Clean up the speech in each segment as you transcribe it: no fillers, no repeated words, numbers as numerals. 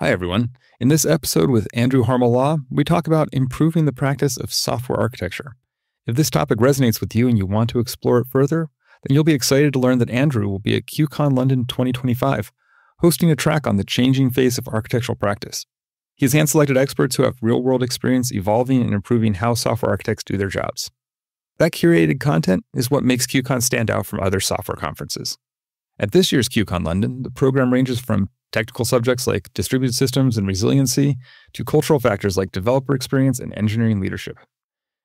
Hi, everyone. In this episode with Andrew Harmel-Law, we talk about improving the practice of software architecture. If this topic resonates with you and you want to explore it further, then you'll be excited to learn that Andrew will be at QCon London 2025, hosting a track on the changing face of architectural practice. He has hand-selected experts who have real-world experience evolving and improving how software architects do their jobs. That curated content is what makes QCon stand out from other software conferences. At this year's QCon London, the program ranges from technical subjects like distributed systems and resiliency to cultural factors like developer experience and engineering leadership.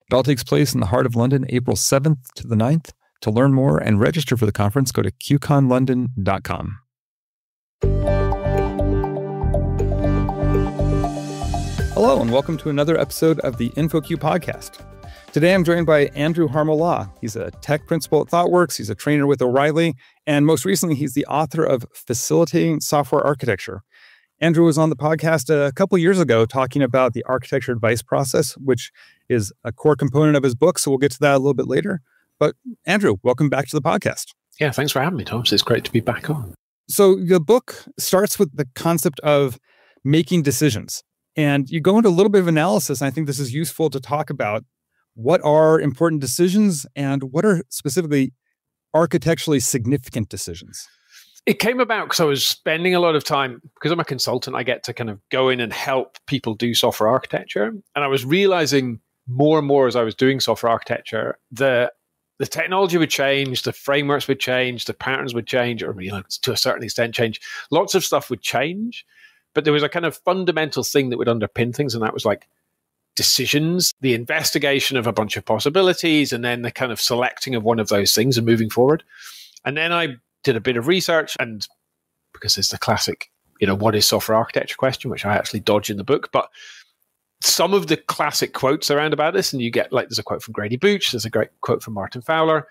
It all takes place in the heart of London, April 7th to the 9th. To learn more and register for the conference, go to qconlondon.com. Hello, and welcome to another episode of the InfoQ podcast. Today, I'm joined by Andrew Harmel-Law. He's a tech principal at ThoughtWorks. He's a trainer with O'Reilly. And most recently, he's the author of Facilitating Software Architecture. Andrew was on the podcast a couple years ago talking about the architecture advice process, which is a core component of his book. So we'll get to that a little bit later. But Andrew, welcome back to the podcast. Yeah, thanks for having me, Thomas. It's great to be back on. So the book starts with the concept of making decisions. And you go into a little bit of analysis. And I think this is useful to talk about what are important decisions and what are specifically architecturally significant decisions. It came about because I was spending a lot of time, because I'm a consultant, I get to kind of go in and help people do software architecture. And I was realizing more and more as I was doing software architecture, the technology would change, the frameworks would change, the patterns would change, or to a certain extent change. Lots of stuff would change, but there was a kind of fundamental thing that would underpin things, and that was like decisions, the investigation of a bunch of possibilities, and then the kind of selecting of one of those things and moving forward. And then I did a bit of research, and because there's the classic, what is software architecture question, which I actually dodge in the book, but some of the classic quotes around about this, and you get there's a quote from Grady Booch, there's a great quote from Martin Fowler,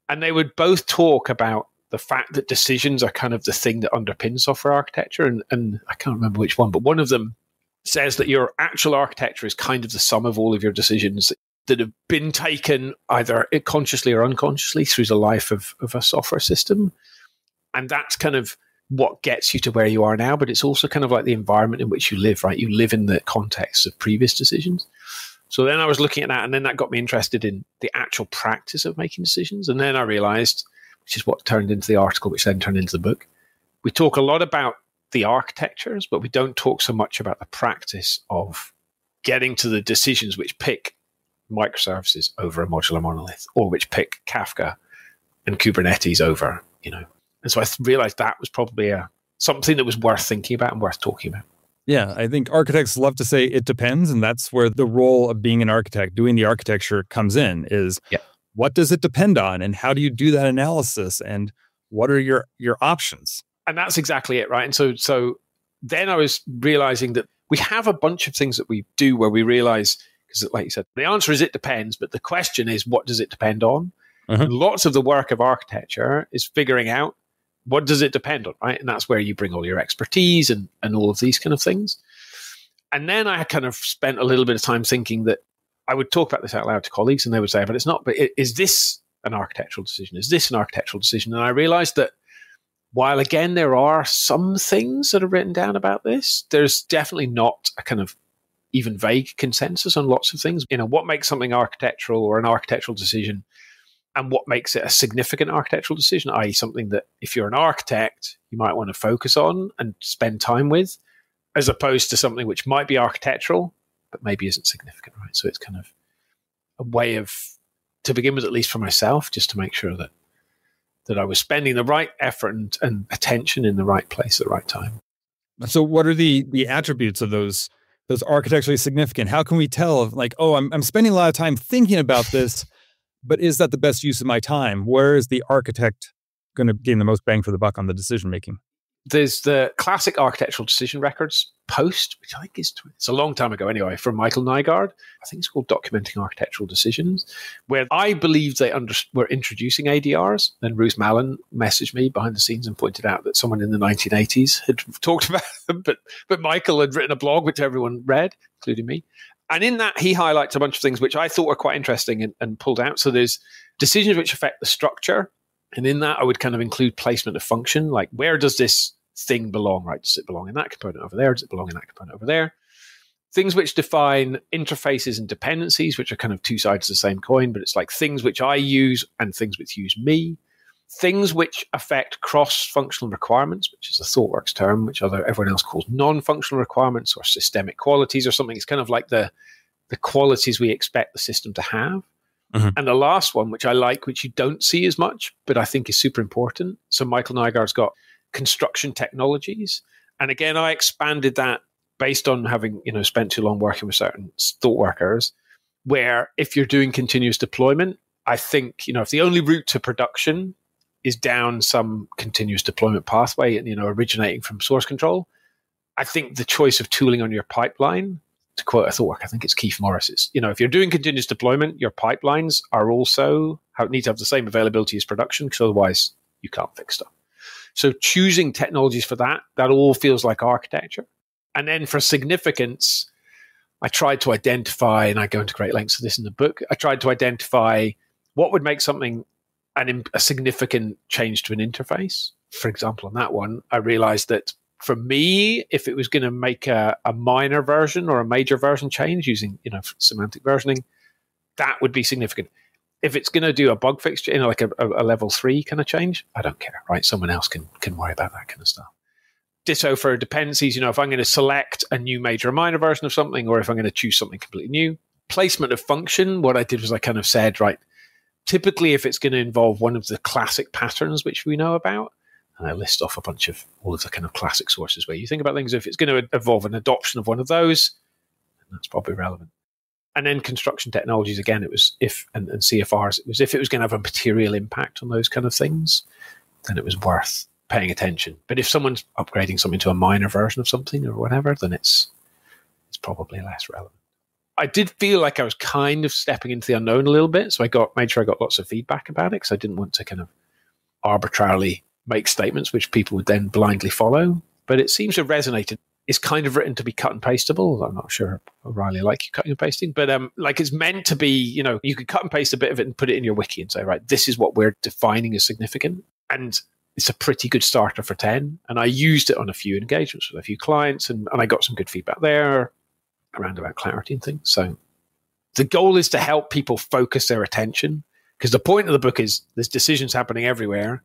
and they would both talk about the fact that decisions are kind of the thing that underpins software architecture. And I can't remember which one, but one of them says that your actual architecture is kind of the sum of all of your decisions that have been taken either consciously or unconsciously through the life of a software system. And that's kind of what gets you to where you are now, but it's also kind of like the environment in which you live, right? You live in the context of previous decisions. So then I was looking at that, and then that got me interested in the actual practice of making decisions. And then I realized, which is what turned into the article, which then turned into the book, we talk a lot about the architectures, but we don't talk so much about the practice of getting to the decisions which pick microservices over a modular monolith, or which pick Kafka and Kubernetes over, And so I realized that was probably something that was worth thinking about and worth talking about. Yeah, I think architects love to say it depends, and that's where the role of being an architect, doing the architecture comes in, is what does it depend on, and how do you do that analysis, and what are your options? And that's exactly it, right? And so then I was realizing that we have a bunch of things that we do where we realize, because like you said, the answer is it depends, but the question is, what does it depend on? Uh-huh. And lots of the work of architecture is figuring out what does it depend on, right? And that's where you bring all your expertise and all of these kind of things. And then I kind of spent a little bit of time thinking that I would talk about this out loud to colleagues, and they would say, but it's not, but is this an architectural decision? Is this an architectural decision? And I realized that while, again, there are some things that are written down about this, there's definitely not a kind of even vague consensus on lots of things. What makes something architectural or an architectural decision, and what makes it a significant architectural decision, i.e. something that if you're an architect, you might want to focus on and spend time with, as opposed to something which might be architectural, but maybe isn't significant, right? So it's kind of a way of, to begin with, at least for myself, just to make sure that I was spending the right effort and attention in the right place at the right time. So what are the attributes of those architecturally significant? How can we tell, I'm spending a lot of time thinking about this, but is that the best use of my time? Where is the architect going to gain the most bang for the buck on the decision making? There's the classic architectural decision records post, which I think it's a long time ago anyway, from Michael Nygaard. I think it's called Documenting Architectural Decisions, where I believe they were introducing ADRs. Then Ruth Mallon messaged me behind the scenes and pointed out that someone in the 1980s had talked about them, but Michael had written a blog which everyone read, including me. And in that, he highlights a bunch of things which I thought were quite interesting and pulled out. So there's decisions which affect the structure. And in that, I would kind of include placement of function, like where does this thing belong, right? Does it belong in that component over there? Does it belong in that component over there? Things which define interfaces and dependencies, which are kind of two sides of the same coin, but it's like things which I use and things which use me. Things which affect cross-functional requirements, which is a ThoughtWorks term, which everyone else calls non-functional requirements or systemic qualities or something. It's kind of like the qualities we expect the system to have. Mm-hmm. And the last one, which I like, which you don't see as much, but I think is super important. So Michael Nygaard's got construction technologies. And again, I expanded that based on having, spent too long working with certain thought workers, where if you're doing continuous deployment, I think, if the only route to production is down some continuous deployment pathway and, originating from source control, I think the choice of tooling on your pipeline, to quote a thought work, I think it's Keith Morris's, if you're doing continuous deployment, your pipelines are also need to have the same availability as production, because otherwise you can't fix stuff. So choosing technologies for that all feels like architecture. And then for significance, I tried to identify, and I go into great lengths for this in the book, I tried to identify what would make something a significant change to an interface. For example, on that one, I realized that for me, if it was going to make a minor version or a major version change using, semantic versioning, that would be significant. If it's going to do a bug fix, like a level 3 kind of change, I don't care, right? Someone else can worry about that kind of stuff. Ditto for dependencies, if I'm going to select a new major or minor version of something, or if I'm going to choose something completely new. Placement of function, what I did was I kind of said, right, typically if it's going to involve one of the classic patterns which we know about, and I list off all of the kind of classic sources where you think about things, if it's going to involve an adoption of one of those, then that's probably relevant. And then construction technologies, again, it was and CFRs, it was if it was going to have a material impact on those kind of things, then it was worth paying attention. But if someone's upgrading something to a minor version of something or whatever, then it's probably less relevant. I did feel like I was kind of stepping into the unknown a little bit, so made sure I got lots of feedback about it, because I didn't want to kind of arbitrarily make statements which people would then blindly follow. But it seems to have resonated. It's kind of written to be cut and pastable. I'm not sure O'Reilly like you cutting and pasting, but it's meant to be, you could cut and paste a bit of it and put it in your wiki and say, right, this is what we're defining as significant. And it's a pretty good starter for 10. And I used it on a few engagements with a few clients, and I got some good feedback there around about clarity and things. So the goal is to help people focus their attention, because the point of the book is there's decisions happening everywhere.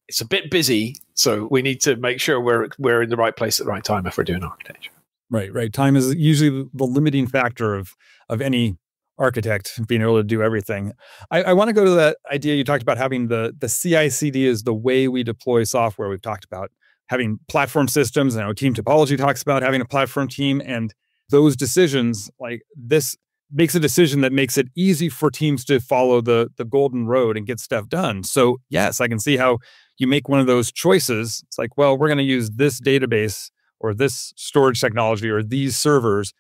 It's a bit busy, so we need to make sure we're in the right place at the right time if we're doing architecture. Right. Time is usually the limiting factor of any architect being able to do everything. I want to go to that idea you talked about, having the CI/CD is the way we deploy software. We've talked about having platform systems, and team topology talks about having a platform team, and those decisions, like this, makes a decision that makes it easy for teams to follow the golden road and get stuff done. So yes, I can see how you make one of those choices. It's like, well, we're going to use this database or this storage technology or these servers.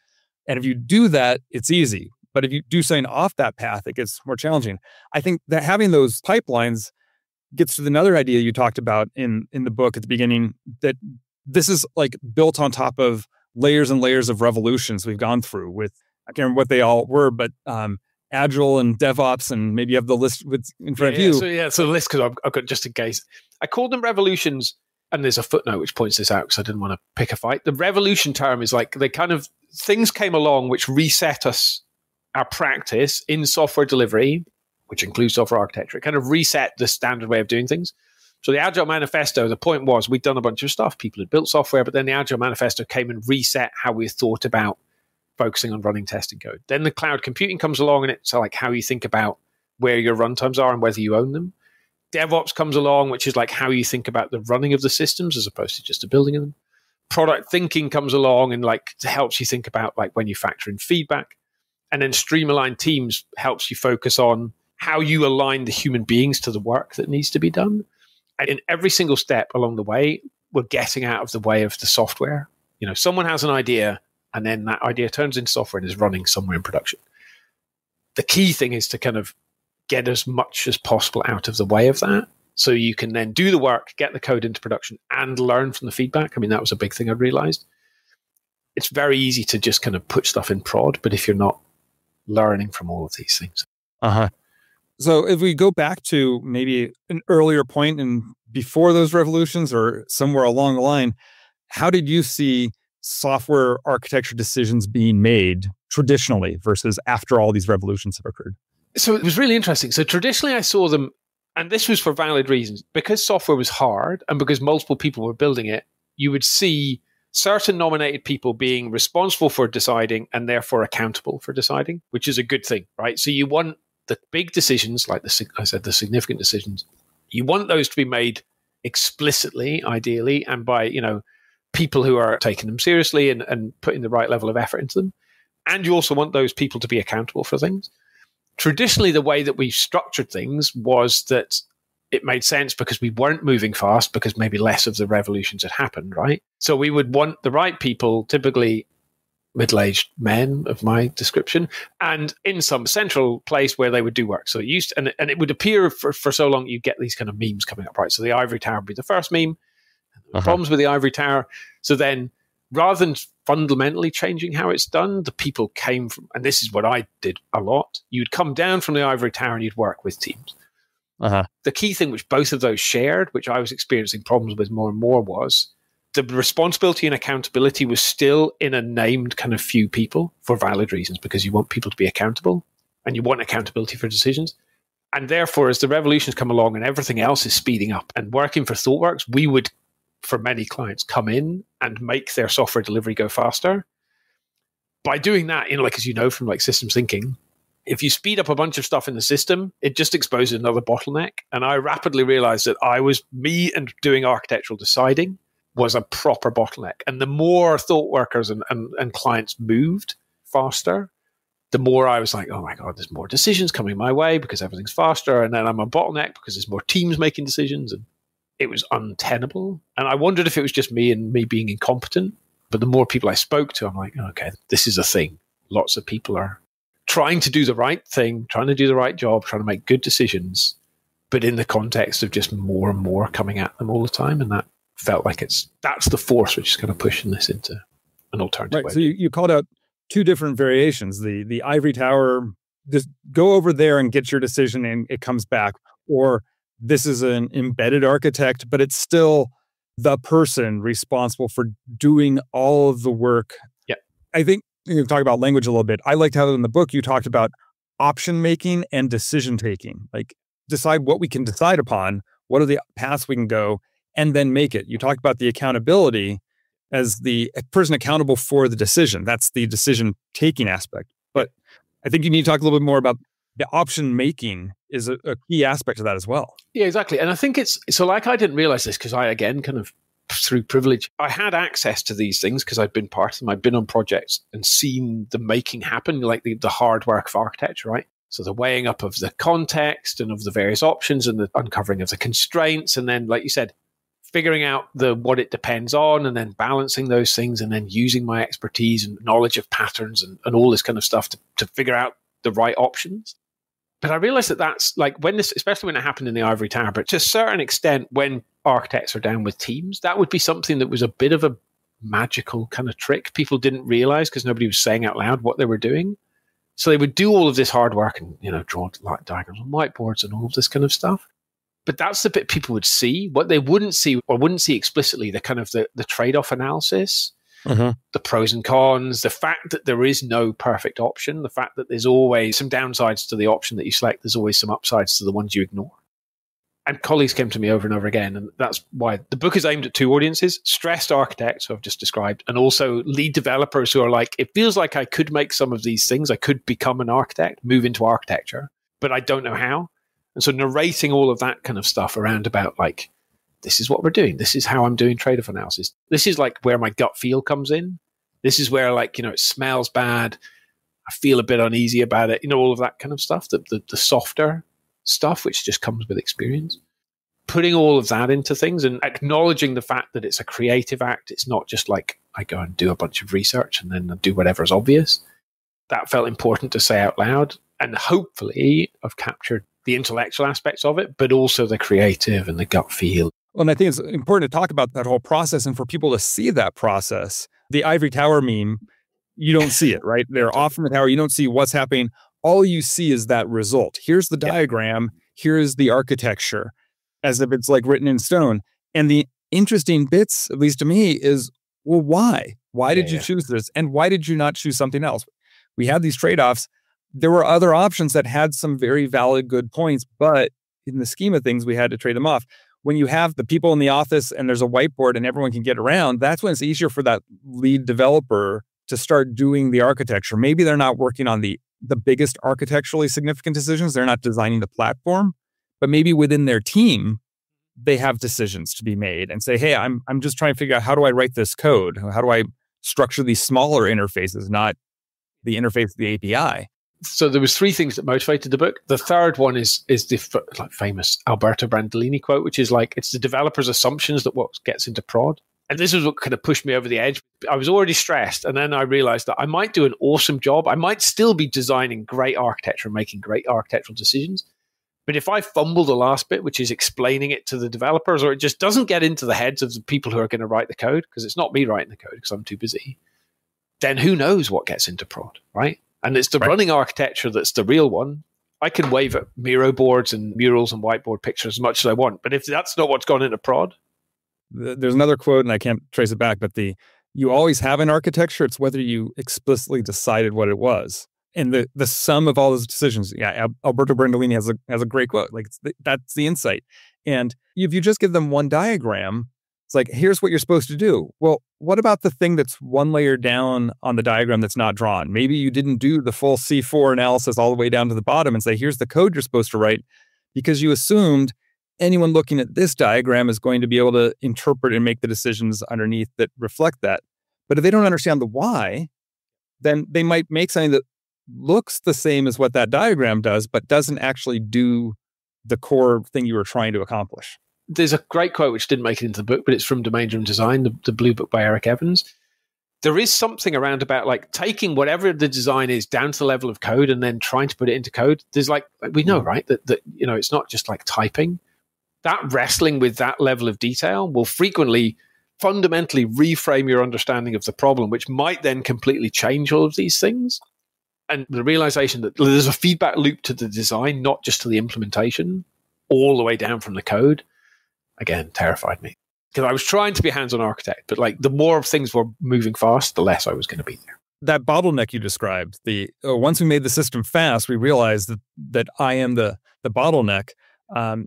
And if you do that, it's easy. But if you do something off that path, it gets more challenging. I think that having those pipelines gets to another idea you talked about in the book at the beginning, that this is like built on top of layers and layers of revolutions we've gone through with, I can't remember what they all were, but Agile and DevOps, and maybe you have the list in front of you. So the list, because I've got, just in case, I called them revolutions, and there's a footnote which points this out because I didn't want to pick a fight. The revolution term is like things came along which reset our practice in software delivery, which includes software architecture. It kind of reset the standard way of doing things. So the Agile Manifesto, the point was we'd done a bunch of stuff. People had built software, but then the Agile Manifesto came and reset how we thought about focusing on running testing code. Then the cloud computing comes along, and it's like how you think about where your runtimes are and whether you own them. DevOps comes along, which is like how you think about the running of the systems as opposed to just the building of them. Product thinking comes along and helps you think about when you factor in feedback. And then Streamline Teams helps you focus on how you align the human beings to the work that needs to be done. And in every single step along the way, we're getting out of the way of the software. Someone has an idea, and then that idea turns into software and is running somewhere in production. The key thing is to kind of get as much as possible out of the way of that, so you can then do the work, get the code into production, and learn from the feedback. I mean, that was a big thing I realized. It's very easy to just kind of put stuff in prod, but if you're not learning from all of these things. So if we go back to maybe an earlier point and before those revolutions or somewhere along the line, how did you see software architecture decisions being made traditionally versus after all these revolutions have occurred? So it was really interesting. So traditionally I saw them, and this was for valid reasons, because software was hard and because multiple people were building it, you would see certain nominated people being responsible for deciding and therefore accountable for deciding, which is a good thing, right? So you want the big decisions, like I said, the significant decisions, you want those to be made explicitly, ideally, and by, people who are taking them seriously and putting the right level of effort into them. And you also want those people to be accountable for things. Traditionally, the way that we structured things was that it made sense because we weren't moving fast, because maybe less of the revolutions had happened, right? So we would want the right people, typically middle-aged men of my description, and in some central place where they would do work. So it used to, and it would appear for so long, you get these kind of memes coming up, right? So the ivory tower would be the first meme. Problems with the ivory tower. So then, rather than fundamentally changing how it's done, the people came from, and this is what I did a lot, you'd come down from the ivory tower and you'd work with teams. The key thing which both of those shared, which I was experiencing problems with more and more, was the responsibility and accountability was still in a named kind of few people for valid reasons, because you want people to be accountable and you want accountability for decisions. And therefore, as the revolutions come along and everything else is speeding up and working for ThoughtWorks, we would, for many clients, come in and make their software delivery go faster. By doing that, as you know from systems thinking, if you speed up a bunch of stuff in the system, it just exposes another bottleneck. And I rapidly realized that me and doing architectural deciding was a proper bottleneck. And the more thought workers and clients moved faster, the more I was like, oh my God, there's more decisions coming my way because everything's faster. And then I'm a bottleneck because there's more teams making decisions. And it was untenable. And I wondered if it was just me and me being incompetent. But the more people I spoke to, I'm like, okay, this is a thing. Lots of people are trying to do the right thing, trying to do the right job, trying to make good decisions, but in the context of just more and more coming at them all the time. And that felt like that's the force which is kind of pushing this into an alternative way. So you called out two different variations. The ivory tower, just go over there and get your decision and it comes back. Or this is an embedded architect, but it's still the person responsible for doing all of the work. Yeah. I think you talk about language a little bit. I liked how in the book you talked about option making and decision taking. Like, decide what we can decide upon, what are the paths we can go, and then make it. You talked about the accountability as the person accountable for the decision. That's the decision taking aspect. But I think you need to talk a little bit more about the option making is a key aspect of that as well. Yeah, exactly. And I think I didn't realize this because I, again, kind of through privilege, I had access to these things because I'd been part of them. I'd been on projects and seen the making happen, like the hard work of architecture, right? So the weighing up of the context and of the various options and the uncovering of the constraints. And then, like you said, figuring out what it depends on and then balancing those things and then using my expertise and knowledge of patterns and all this kind of stuff to figure out the right options. But I realized that's like especially when it happened in the ivory tower, but to a certain extent, when architects are down with teams, that would be something that was a bit of a magical kind of trick. People didn't realize because nobody was saying out loud what they were doing. So they would do all of this hard work and, draw diagrams on whiteboards and all of this kind of stuff. But that's the bit people would see. What they wouldn't see or wouldn't see explicitly, the kind of the trade-off analysis, the pros and cons, the fact that there is no perfect option, the fact that there's always some downsides to the option that you select, there's always some upsides to the ones you ignore. And colleagues came to me over and over again, and that's why the book is aimed at two audiences: stressed architects, who I've just described, and also lead developers who are like, it feels like I could make some of these things. I could become an architect, move into architecture, but I don't know how. And so narrating all of that kind of stuff around about like, this is what we're doing. This is how I'm doing trade-off analysis. This is like where my gut feel comes in. This is where it smells bad. I feel a bit uneasy about it. All of that kind of stuff, the softer stuff, which just comes with experience. Putting all of that into things and acknowledging the fact that it's a creative act. It's not just like I go and do a bunch of research and then do whatever is obvious. That felt important to say out loud. And hopefully I've captured the intellectual aspects of it, but also the creative and the gut feel. Well, and I think it's important to talk about that whole process and for people to see that process. The ivory tower meme, you don't see it, right? They're off from the tower. You don't see what's happening all you see is that result. Here's the diagram. Here's the architecture, as if it's like written in stone. And the interesting bits, at least to me, is, well, why? Why did you choose this? And why did you not choose something else? We had these trade-offs. There were other options that had some very valid, good points, but in the scheme of things, we had to trade them off. When you have the people in the office and there's a whiteboard and everyone can get around, that's when it's easier for that lead developer to start doing the architecture. Maybe they're not working on the biggest architecturally significant decisions. They're not designing the platform, but maybe within their team, they have decisions to be made and say, hey, I'm just trying to figure out, how do I write this code? How do I structure these smaller interfaces, not the interface of the API? So there was 3 things that motivated the book. The third one is the famous Alberto Brandolini quote, which is like, it's the developer's assumptions that what gets into prod. And this is what kind of pushed me over the edge. I was already stressed. And then I realized that I might do an awesome job. I might still be designing great architecture and making great architectural decisions. But if I fumble the last bit, which is explaining it to the developers, or it just doesn't get into the heads of the people who are going to write the code, because it's not me writing the code because I'm too busy, then who knows what gets into prod, right? And it's the running architecture that's the real one. I can wave at Miro boards and murals and whiteboard pictures as much as I want. But if that's not what's gone into prod. There's another quote, and I can't trace it back, but you always have an architecture. It's whether you explicitly decided what it was. And the sum of all those decisions. Yeah, Alberto Brandolini has a great quote. Like, that's the insight. And if you just give them one diagram, it's like, here's what you're supposed to do. Well, what about the thing that's one layer down on the diagram that's not drawn? Maybe you didn't do the full C4 analysis all the way down to the bottom and say, here's the code you're supposed to write, because you assumed anyone looking at this diagram is going to be able to interpret and make the decisions underneath that reflect that. But if they don't understand the why, then they might make something that looks the same as what that diagram does, but doesn't actually do the core thing you were trying to accomplish. There's a great quote which didn't make it into the book, but it's from Domain-Driven Design, the blue book by Eric Evans. There is something around about like taking whatever the design is down to the level of code and then trying to put it into code. There's like we know, right, that you know, it's not just like typing. That wrestling with that level of detail will frequently fundamentally reframe your understanding of the problem, which might then completely change all of these things. And the realization that there's a feedback loop to the design, not just to the implementation, all the way down from the code, again, terrified me. Because I was trying to be a hands-on architect, but like the more things were moving fast, the less I was going to be there. That bottleneck you described, once we made the system fast, we realized that I am the bottleneck.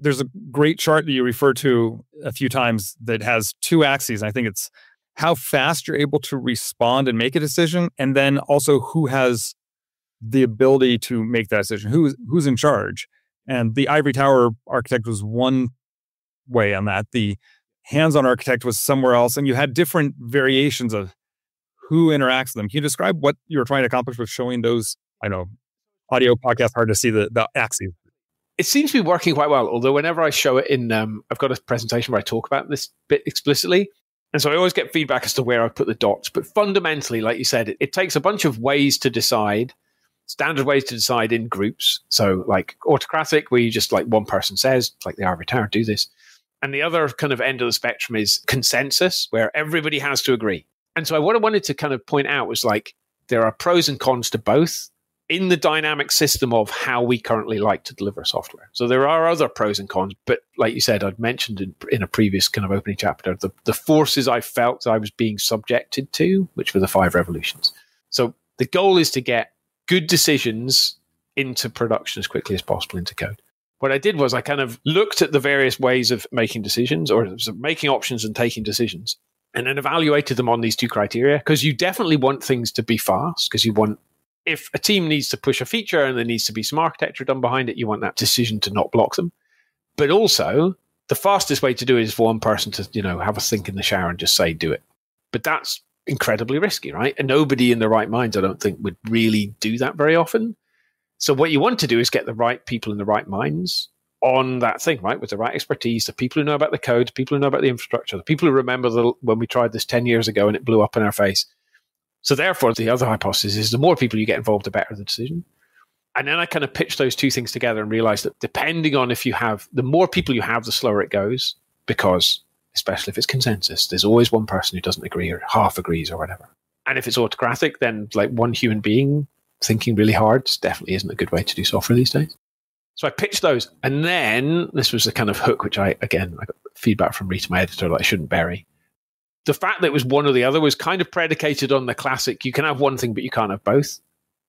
There's a great chart that you refer to a few times that has 2 axes. And I think it's how fast you're able to respond and make a decision, and then also who has the ability to make that decision, who's in charge. And the ivory tower architect was one way on that. The hands-on architect was somewhere else, and you had different variations of who interacts with them. Can you describe what you were trying to accomplish with showing those? I know, audio podcast, hard to see the axes. It seems to be working quite well, although whenever I show it in, I've got a presentation where I talk about this bit explicitly. And so I always get feedback as to where I put the dots. But fundamentally, like you said, it takes a bunch of ways to decide, standard ways to decide in groups. So like autocratic, where you just like one person says, like the ivory tower, do this. And the other kind of end of the spectrum is consensus, where everybody has to agree. And so what I wanted to kind of point out was like, there are pros and cons to both in the dynamic system of how we currently like to deliver software. So there are other pros and cons, but like you said, I'd mentioned in a previous kind of opening chapter, the forces I felt I was being subjected to, which were the 5 revolutions. So the goal is to get good decisions into production as quickly as possible into code. What I did was I kind of looked at the various ways of making decisions, or making options and taking decisions, and then evaluated them on these 2 criteria, because you definitely want things to be fast, because you want, if a team needs to push a feature and there needs to be some architecture done behind it, you want that decision to not block them. But also, the fastest way to do it is for one person to, you know, have a think in the shower and just say, do it. But that's incredibly risky, right? And nobody in their right minds, I don't think, would really do that very often. So what you want to do is get the right people in the right minds on that thing, right? With the right expertise, the people who know about the code, the people who know about the infrastructure, the people who remember when we tried this 10 years ago and it blew up in our face. So therefore, the other hypothesis is the more people you get involved, the better the decision. And then I kind of pitched those 2 things together and realized that depending on if you have, the more people you have, the slower it goes, because especially if it's consensus, there's always one person who doesn't agree or half agrees or whatever. And if it's autocratic, then like one human being thinking really hard definitely isn't a good way to do software these days. So I pitched those. And then this was the kind of hook, which I got feedback from Rita, my editor, that I shouldn't bury. The fact that it was one or the other was kind of predicated on the classic, you can have one thing, but you can't have both.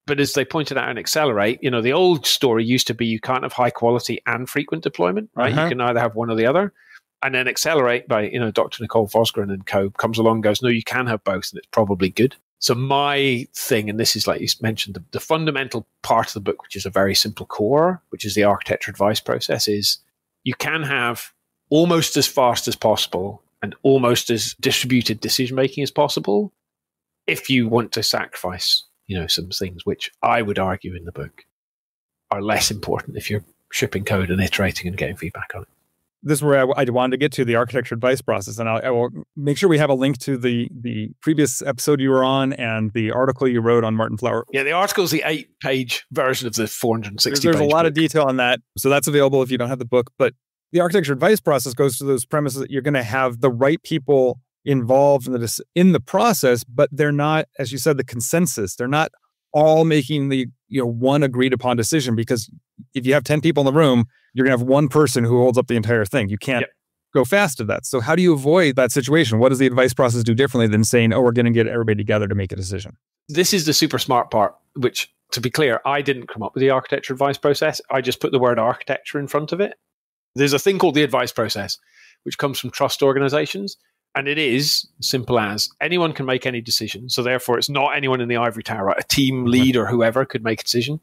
But as they pointed out in Accelerate, the old story used to be you can't have high quality and frequent deployment, right? You can either have one or the other. And then Accelerate by, Dr. Nicole Vosgren and co comes along and goes, no, you can have both, and it's probably good. So my thing, and this is like you mentioned, the fundamental part of the book, which is a very simple core, which is the architecture advice process, is you can have almost as fast as possible and almost as distributed decision-making as possible if you want to sacrifice, some things which I would argue in the book are less important if you're shipping code and iterating and getting feedback on it. This is where I wanted to get to the architecture advice process. And I will make sure we have a link to the previous episode you were on and the article you wrote on Martin Flower. Yeah, the article is the 8-page version of the 460-page There's a lot book. of detail on that. So that's available if you don't have the book. But the architecture advice process goes to those premises that you're going to have the right people involved in the process, but they're not, as you said, the consensus. They're not all making the one agreed upon decision, because if you have 10 people in the room, you're going to have one person who holds up the entire thing. You can't go fast to that. So how do you avoid that situation? What does the advice process do differently than saying, oh, we're going to get everybody together to make a decision? This is the super smart part, which, to be clear, I didn't come up with the architecture advice process. I just put the word architecture in front of it. There's a thing called the advice process, which comes from trust organizations. And it is simple as anyone can make any decision. So therefore, it's not anyone in the ivory tower, right? A team lead or whoever could make a decision.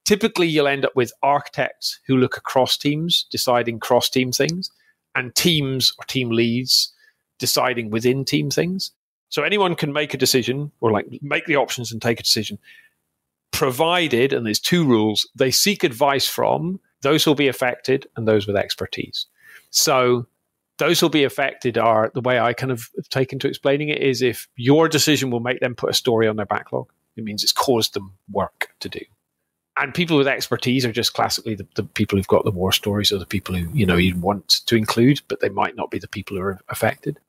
Typically, you'll end up with architects who look across teams, deciding cross-team things, and teams or team leads deciding within team things. So anyone can make a decision or make the options and take a decision, provided, and there's two rules, they seek advice from those who'll be affected and those with expertise. So those who'll be affected are, the way I kind of have taken to explaining it is, if your decision will make them put a story on their backlog, it means it's caused them work to do. And people with expertise are just classically the people who've got the war stories, or the people who, you'd want to include, but they might not be the people who are affected.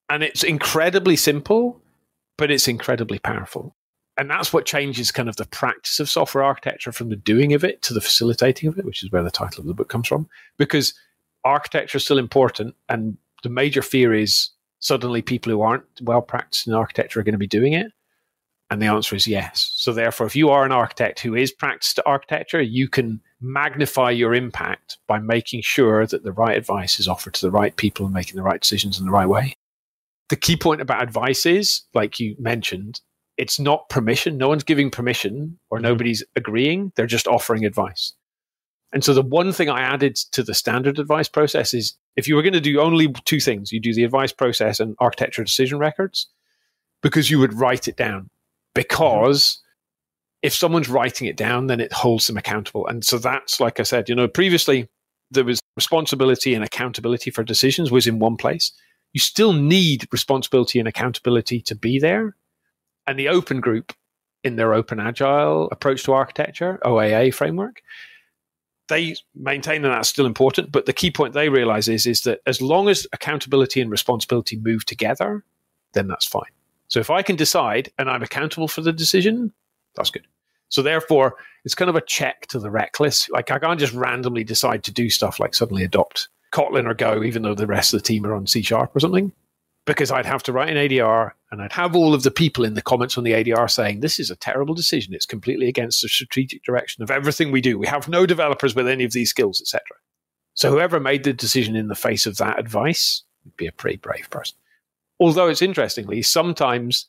And it's incredibly simple, but it's incredibly powerful. And that's what changes kind of the practice of software architecture from the doing of it to the facilitating of it, which is where the title of the book comes from. Because architecture is still important, and the major fear is suddenly people who aren't well practiced in architecture are going to be doing it. And the answer is yes. So therefore, if you are an architect who is practiced at architecture, you can magnify your impact by making sure that the right advice is offered to the right people and making the right decisions in the right way. The key point about advice is, like you mentioned, it's not permission. No one's giving permission or nobody's agreeing. They're just offering advice. And so the one thing I added to the standard advice process is, if you were going to do only two things, you do the advice process and architecture decision records, because you would write it down. Because if someone's writing it down, then it holds them accountable. And so that's, like I said, previously there was responsibility and accountability for decisions was in one place. You still need responsibility and accountability to be there. And the open group, in their open agile approach to architecture, OAA framework, they maintain that that's still important. But the key point they realize is that as long as accountability and responsibility move together, then that's fine. So if I can decide and I'm accountable for the decision, that's good. So therefore, it's kind of a check to the reckless. Like, I can't just randomly decide to do stuff like suddenly adopt Kotlin or Go, even though the rest of the team are on C# or something, because I'd have to write an ADR and I'd have all of the people in the comments on the ADR saying, this is a terrible decision. It's completely against the strategic direction of everything we do. We have no developers with any of these skills, etc. So whoever made the decision in the face of that advice would be a pretty brave person. Although it's interestingly, sometimes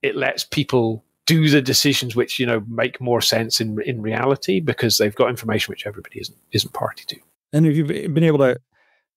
it lets people do the decisions which, make more sense in reality, because they've got information which everybody isn't party to. And if you've been able to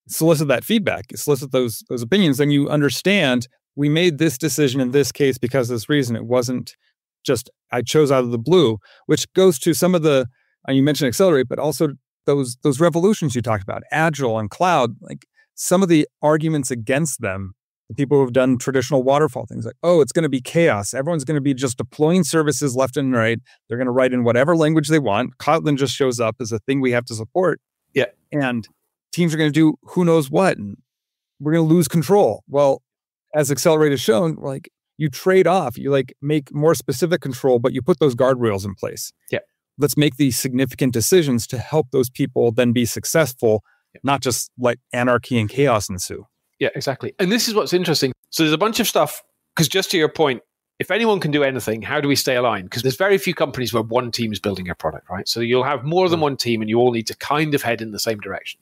solicit that feedback, solicit those opinions, then you understand, we made this decision in this case because of this reason. It wasn't just I chose out of the blue, which goes to some of the, you mentioned Accelerate, but also those revolutions you talked about, Agile and Cloud, like some of the arguments against them. People who have done traditional waterfall things like, oh, it's going to be chaos. Everyone's going to be just deploying services left and right. They're going to write in whatever language they want. Kotlin just shows up as a thing we have to support. Yeah. And teams are going to do who knows what. And we're going to lose control. Well, as Accelerate has shown, you trade off, you like make more specific control, but you put those guardrails in place. Yeah. Let's make these significant decisions to help those people then be successful, not just let anarchy and chaos ensue. Yeah, exactly. And this is what's interesting. So there's a bunch of stuff, because just to your point, if anyone can do anything, how do we stay aligned? Because there's very few companies where one team is building your product, right? So you'll have more than one team and you all need to kind of head in the same direction.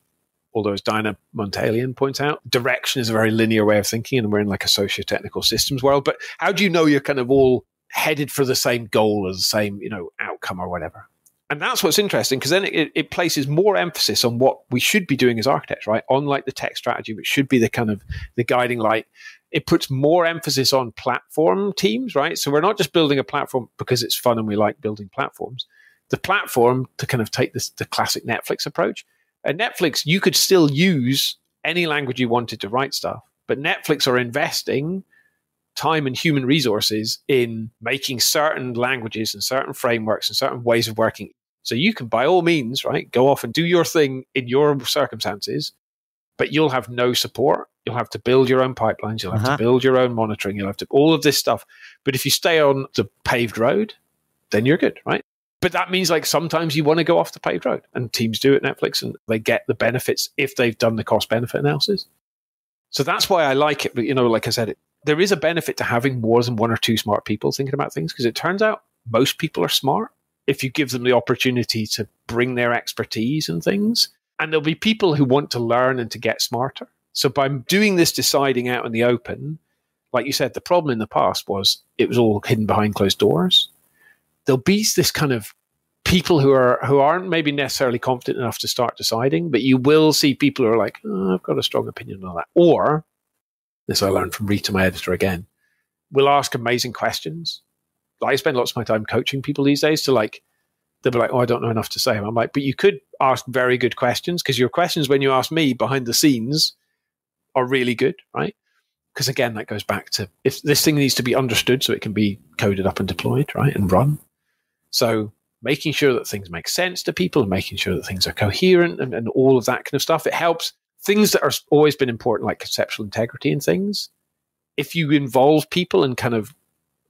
Although, as Dinah Montalian points out, direction is a very linear way of thinking, and we're in like a socio-technical systems world. But how do you know you're kind of all headed for the same goal or the same, outcome or whatever? And that's what's interesting, because then it places more emphasis on what we should be doing as architects, right? On like the tech strategy, which should be the kind of the guiding light. It puts more emphasis on platform teams, right? So we're not just building a platform because it's fun and we like building platforms. The platform, to kind of take the classic Netflix approach. At Netflix, you could still use any language you wanted to write stuff, but Netflix are investing time and human resources in making certain languages and certain frameworks and certain ways of working. So you can, by all means, right, go off and do your thing in your circumstances, but you'll have no support. You'll have to build your own pipelines. You'll have to build your own monitoring. You'll have to all of this stuff. But if you stay on the paved road, then you're good, right? But that means like sometimes you want to go off the paved road, and teams do at Netflix and they get the benefits if they've done the cost benefit analysis. So that's why I like it. But, like I said, there is a benefit to having more than one or two smart people thinking about things, because it turns out most people are smart if you give them the opportunity to bring their expertise and things. And there'll be people who want to learn and to get smarter. So by doing this deciding out in the open, like you said, the problem in the past was it was all hidden behind closed doors. There'll be this kind of people who aren't maybe necessarily confident enough to start deciding, but you will see people who are like, I've got a strong opinion on that. Or, this I learned from Rita, my editor again, will ask amazing questions. I spend lots of my time coaching people these days to they'll be like, I don't know enough to say. I'm like, but you could ask very good questions, because your questions when you ask me behind the scenes are really good, right? Because again, that goes back to if this thing needs to be understood so it can be coded up and deployed, right, and run. So making sure that things make sense to people and making sure that things are coherent and all of that kind of stuff, it helps. Things that are always been important, like conceptual integrity and things, if you involve people and kind of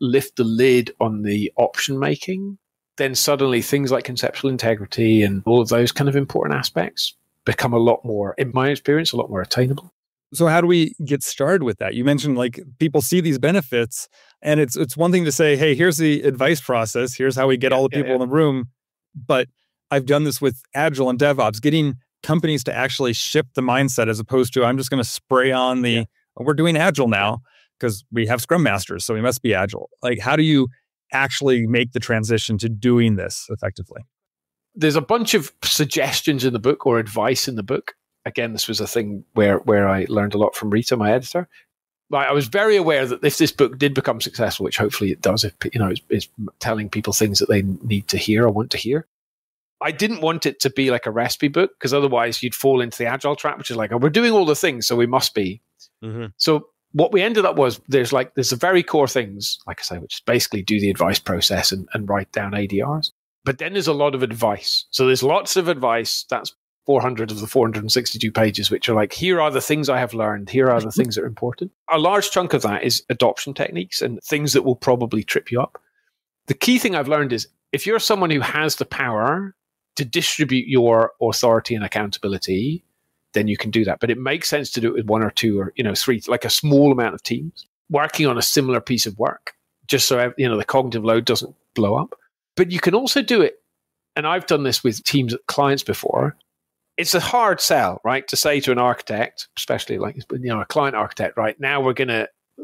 lift the lid on the option making, then suddenly things like conceptual integrity and all of those kind of important aspects become a lot more, in my experience, a lot more attainable. So how do we get started with that? You mentioned like people see these benefits, and it's one thing to say, hey, here's the advice process. Here's how we get all the people in the room. But I've done this with Agile and DevOps, getting companies to actually shift the mindset as opposed to I'm just going to spray on we're doing Agile now because we have Scrum Masters, so we must be Agile. Like, how do you actually make the transition to doing this effectively? There's a bunch of suggestions in the book or advice in the book. Again, this was a thing where I learned a lot from Rita, my editor. I was very aware that if this book did become successful, which hopefully it does, if it's telling people things that they need to hear or want to hear, I didn't want it to be like a recipe book, because otherwise you'd fall into the Agile trap, which is like, we're doing all the things, so we must be. Mm-hmm. So what we ended up was there's the very core things, like I say, which is basically do the advice process and write down ADRs. But then there's a lot of advice. So there's lots of advice. That's 400 of the 462 pages, which are like, here are the things I have learned. Here are the things that are important. A large chunk of that is adoption techniques and things that will probably trip you up. The key thing I've learned is if you're someone who has the power to distribute your authority and accountability, then you can do that. But it makes sense to do it with one or two or, three, like a small amount of teams working on a similar piece of work, just so, the cognitive load doesn't blow up. But you can also do it. And I've done this with teams, clients before. It's a hard sell, right? To say to an architect, especially like, a client architect, right? Now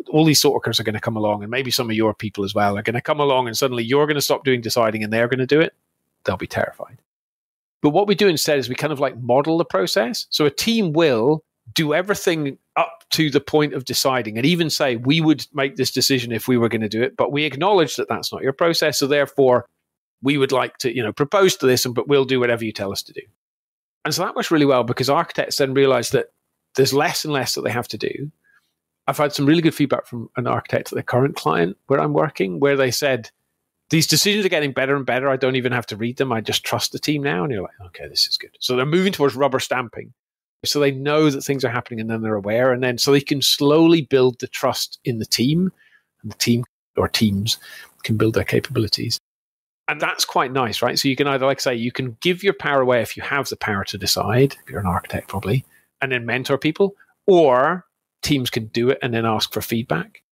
all these thought workers are going to come along, and maybe some of your people as well are going to come along, and suddenly you're going to stop doing deciding and they're going to do it. They'll be terrified. But what we do instead is we kind of like model the process. So a team will do everything up to the point of deciding and even say, we would make this decision if we were going to do it, but we acknowledge that that's not your process. So therefore, we would like to, propose to this, but we'll do whatever you tell us to do. And so that works really well, because architects then realize that there's less and less that they have to do. I've had some really good feedback from an architect at the current client where I'm working, where they said, these decisions are getting better and better. I don't even have to read them. I just trust the team now. And you're like, okay, this is good. So they're moving towards rubber stamping. So they know that things are happening, and then they're aware. And then so they can slowly build the trust in the team. and the team or teams can build their capabilities. And that's quite nice, right? So you can either, like I say, you can give your power away if you have the power to decide, if you're an architect probably, and then mentor people, or teams can do it and then ask for feedback.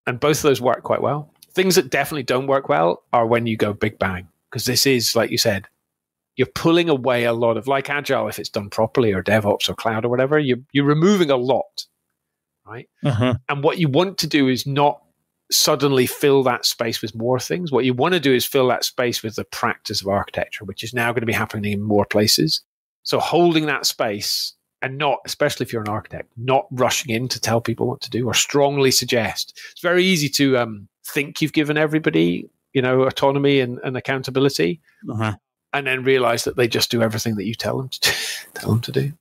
And both of those work quite well. Things that definitely don't work well are when you go big bang, because this is, like you said, you're pulling away a lot of, like Agile, if it's done properly, or DevOps or cloud or whatever, you're removing a lot, right? And what you want to do is not suddenly fill that space with more things. What you want to do is fill that space with the practice of architecture, which is now going to be happening in more places. So holding that space and not, especially if you're an architect, not rushing in to tell people what to do or strongly suggest. It's very easy to think you've given everybody, autonomy and accountability, and then realize that they just do everything that you tell them to do.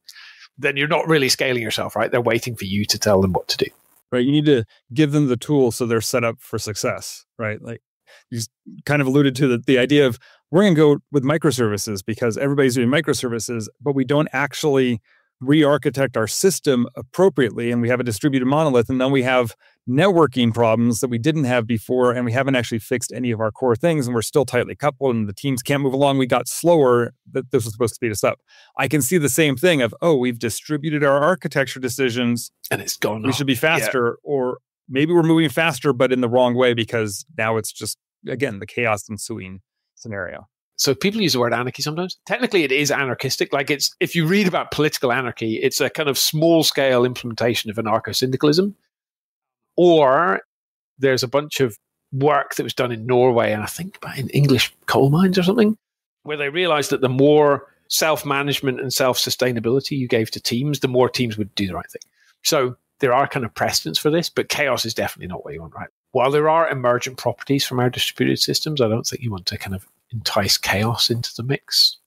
Then you're not really scaling yourself, right? They're waiting for you to tell them what to do. Right. You need to give them the tools so they're set up for success, right? Like you kind of alluded to the idea of we're going to go with microservices because everybody's doing microservices, but we don't actually re-architect our system appropriately. And we have a distributed monolith, and then we have networking problems that we didn't have before, and we haven't actually fixed any of our core things, and we're still tightly coupled, and the teams can't move along. We got slower. That this was supposed to speed us up. I can see the same thing of, we've distributed our architecture decisions, and it's gone. We should be faster, or maybe we're moving faster, but in the wrong way because now it's just, again, the chaos ensuing scenario. So people use the word anarchy sometimes. Technically, it is anarchistic. Like if you read about political anarchy, it's a kind of small-scale implementation of anarcho-syndicalism. Or there's a bunch of work that was done in Norway, and I think in English coal mines or something, where they realized that the more self-management and self-sustainability you gave to teams, the more teams would do the right thing. So there are kind of precedents for this, but chaos is definitely not what you want, right? While there are emergent properties from our distributed systems, I don't think you want to kind of entice chaos into the mix.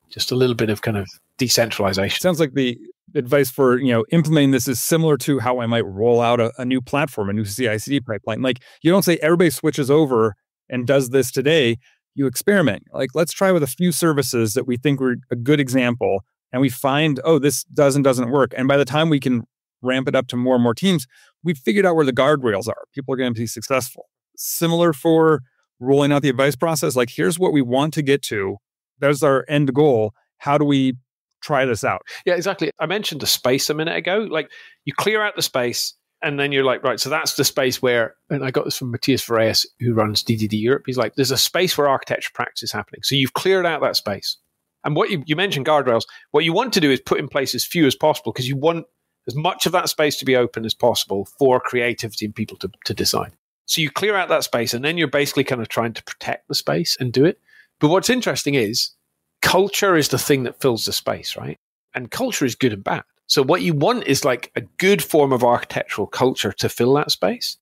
Just a little bit of kind of decentralization. Sounds like the advice for implementing this is similar to how I might roll out a new platform, a new CI/CD pipeline. Like you don't say everybody switches over and does this today. You experiment. Like let's try with a few services that we think were a good example, and we find this doesn't work. And by the time we can ramp it up to more and more teams, we've figured out where the guardrails are. People are going to be successful. Similar for rolling out the advice process. Like here's what we want to get to. That's our end goal. How do we try this out? Yeah, exactly. I mentioned the space a minute ago. Like you clear out the space and then you're like, right, so that's the space where, and I got this from Matthias Ferreus, who runs DDD Europe. He's like, there's a space where architecture practice is happening. So you've cleared out that space. And what you mentioned guardrails, what you want to do is put in place as few as possible because you want as much of that space to be open as possible for creativity and people to decide. So you clear out that space and then you're basically kind of trying to protect the space and do it. But what's interesting is culture is the thing that fills the space, right? And culture is good and bad. So what you want is like a good form of architectural culture to fill that space.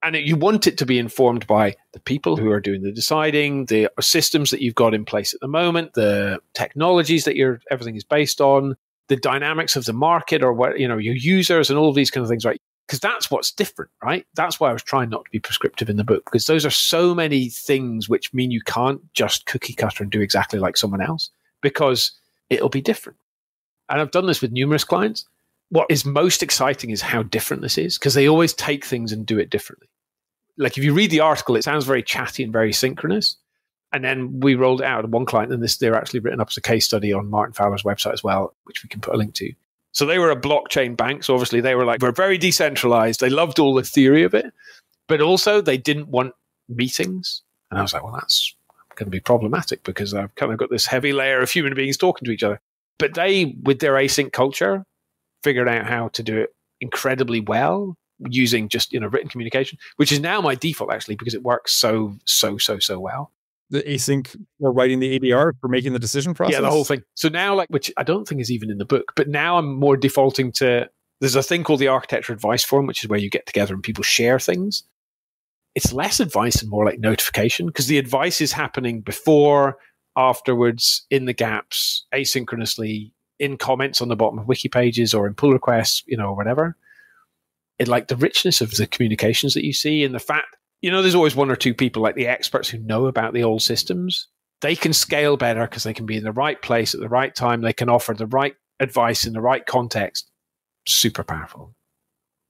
And you want it to be informed by the people who are doing the deciding, the systems that you've got in place at the moment, the technologies that everything is based on, the dynamics of the market or what, your users and all of these kind of things, right? Because that's what's different, right? That's why I was trying not to be prescriptive in the book, because those are so many things which mean you can't just cookie cutter and do exactly like someone else, because it'll be different. And I've done this with numerous clients. What is most exciting is how different this is, because they always take things and do it differently. Like if you read the article, it sounds very chatty and very synchronous. And then we rolled it out to one client, and they're actually written up as a case study on Martin Fowler's website as well, which we can put a link to. So they were a blockchain bank. So obviously they were very decentralized. They loved all the theory of it, but also they didn't want meetings. And I was like, well, that's going to be problematic because I've kind of got this heavy layer of human beings talking to each other. But they, with their async culture, figured out how to do it incredibly well using just, written communication, which is now my default actually, because it works so well. The async for writing the ADR for making the decision process? Yeah, the whole thing. So now, which I don't think is even in the book, but now I'm more defaulting to, there's a thing called the architecture advice forum, which is where you get together and people share things. It's less advice and more like notification, because the advice is happening before, afterwards, in the gaps, asynchronously, in comments on the bottom of wiki pages or in pull requests, or whatever. It like the richness of the communications that you see and the fact, there's always one or two people like the experts who know about the old systems. They can scale better because they can be in the right place at the right time. They can offer the right advice in the right context. Super powerful.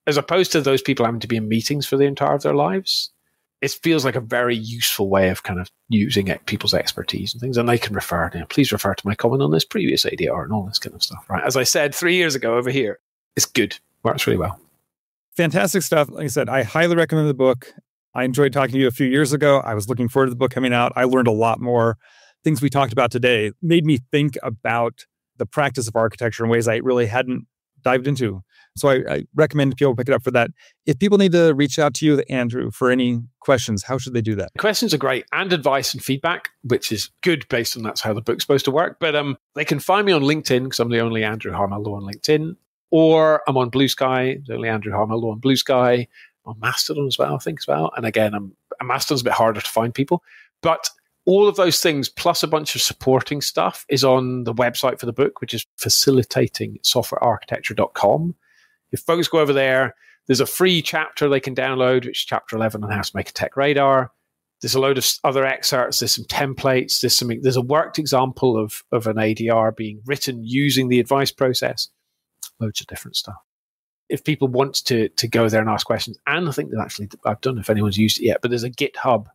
As opposed to those people having to be in meetings for the entire of their lives. it feels like a very useful way of kind of using people's expertise and things. And they can refer, please refer to my comment on this previous ADR and all this kind of stuff, right? As I said 3 years ago over here, it's good. Works really well. Fantastic stuff. Like I said, I highly recommend the book. I enjoyed talking to you a few years ago. I was looking forward to the book coming out. I learned a lot more. Things we talked about today made me think about the practice of architecture in ways I really hadn't dived into. So I recommend people pick it up for that. If people need to reach out to you, Andrew, for any questions, how should they do that? Questions are great, and advice and feedback, which is good based on that's how the book's supposed to work. But they can find me on LinkedIn, because I'm the only Andrew Harmel-Law on LinkedIn. Or I'm on Blue Sky, the only Andrew Harmel-Law on Blue Sky. On Mastodon as well, I think as well. And again, Mastodon's a bit harder to find people. But all of those things, plus a bunch of supporting stuff, is on the website for the book, which is facilitatingsoftwarearchitecture.com. If folks go over there, there's a free chapter they can download, which is chapter 11 on how to make a tech radar. There's a load of other excerpts. There's some templates. There's a worked example of an ADR being written using the advice process. Loads of different stuff. If people want to go there and ask questions, and I think that actually, I don't know if anyone's used it yet, but there's a GitHub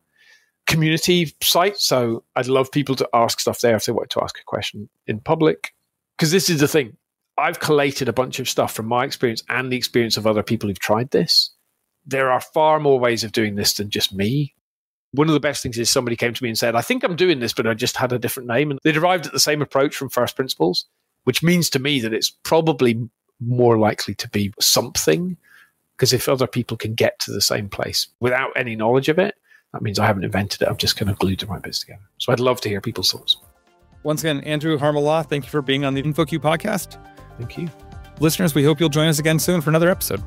community site. So I'd love people to ask stuff there if they want to ask a question in public. Because this is the thing. I've collated a bunch of stuff from my experience and the experience of other people who've tried this. There are far more ways of doing this than just me. One of the best things is somebody came to me and said, I think I'm doing this, but I just had a different name. And they derived at the same approach from first principles, which means to me that it's probably more likely to be something, because if other people can get to the same place without any knowledge of it, that means I haven't invented it. I've just kind of glued the right bits together. So I'd love to hear people's thoughts. Once again, Andrew Harmel-Law, thank you for being on the InfoQ podcast. Thank you. Listeners, we hope you'll join us again soon for another episode.